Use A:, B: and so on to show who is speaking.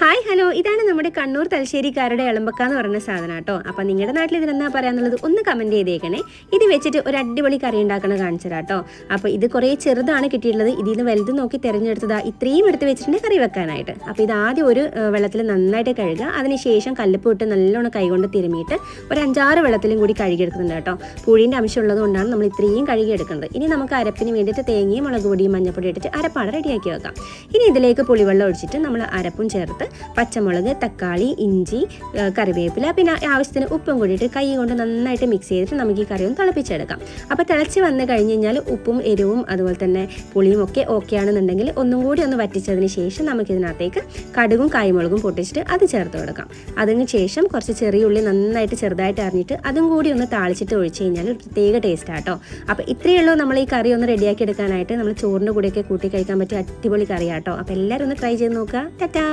A: Hi hello, ഇതാണ് നമ്മുടെ കണ്ണൂർ തലശ്ശേരിക്കാരുടെ എളമ്പക്ക എന്ന് പറയുന്ന സാധനം കേട്ടോ. അപ്പം നിങ്ങളുടെ നാട്ടിൽ ഇതിനെന്താ പറയാന്നുള്ളത് ഒന്ന് കമൻറ്റ് ചെയ്തേക്കണേ. ഇത് വെച്ചിട്ട് ഒരു അടിപൊളി കറി ഉണ്ടാക്കണ കാണിച്ചു തരാം കേട്ടോ. അപ്പോൾ ഇത് കുറേ ചെറുതാണ് കിട്ടിയിട്ടുള്ളത്. ഇതിൽ നിന്ന് വലുത് നോക്കി തിരഞ്ഞെടുത്തതാ ഇത്രയും എടുത്ത് വെച്ചിട്ടുണ്ട് കറി വെക്കാനായിട്ട്. അപ്പോൾ ഇത് ആദ്യം ഒരു വെള്ളത്തിൽ നന്നായിട്ട് കഴുകുക. അതിനുശേഷം കല്ലുപ്പ് ഇട്ട് നല്ലോണം കൈകൊണ്ട് തിരുമിയിട്ട് ഒരു 5-6 വെള്ളത്തിലും കൂടി കഴുകിയെടുക്കുന്നുണ്ട് കേട്ടോ. പുളിൻ്റെ അംശം ഉള്ളത് കൊണ്ടാണ് നമ്മൾ ഇത്രയും കഴുകിയെടുക്കുന്നത്. ഇനി നമുക്ക് അരപ്പിന് വേണ്ടിയിട്ട് തേങ്ങയും മുളക് പൊടിയും മഞ്ഞപ്പൊടി ഇട്ടിട്ട് അരപ്പാട് റെഡിയാക്കി വെക്കാം. ഇനി ഇതിലേക്ക് പുളിവെള്ളം ഒഴിച്ചിട്ട് നമ്മൾ അരപ്പും ചേർത്ത് പച്ചമുളക്, തക്കാളി, ഇഞ്ചി, കറിവേപ്പില, പിന്നെ ആവശ്യത്തിന് ഉപ്പും കൂടിയിട്ട് കൈ കൊണ്ട് നന്നായിട്ട് മിക്സ് ചെയ്തിട്ട് നമുക്ക് ഈ കറി ഒന്ന് തിളപ്പിച്ചെടുക്കാം. അപ്പോൾ തിളച്ച് വന്ന് കഴിഞ്ഞ് കഴിഞ്ഞാൽ ഉപ്പും എരിവും അതുപോലെ തന്നെ പുളിയും ഒക്കെ ഓക്കെ ആണെന്നുണ്ടെങ്കിൽ ഒന്നും കൂടി ഒന്ന് വറ്റിച്ചതിന് ശേഷം നമുക്കിതിനകത്തേക്ക് കടുകും കായ്മുളകും പൊട്ടിച്ചിട്ട് അത് ചേർത്ത് കൊടുക്കാം. അതിന് ശേഷം കുറച്ച് ചെറിയ ഉള്ളി നന്നായിട്ട് ചെറുതായിട്ട് അരിഞ്ഞിട്ട് അതും കൂടി ഒന്ന് താളിച്ചിട്ട് ഒഴിച്ച് കഴിഞ്ഞാൽ ഒരു പ്രത്യേക ടേസ്റ്റ് ആട്ടോ. അപ്പോൾ ഇത്രയേ ഉള്ളൂ നമ്മൾ ഈ കറി ഒന്ന് റെഡിയാക്കി എടുക്കാനായിട്ട്. നമ്മൾ ചോറിൻ്റെ കൂടെയൊക്കെ കൂട്ടി കഴിക്കാൻ പറ്റിയ അടിപൊളി കറിയാട്ടോ. അപ്പോൾ എല്ലാവരും ഒന്ന് ട്രൈ ചെയ്ത് നോക്കുക. ടാറ്റാ.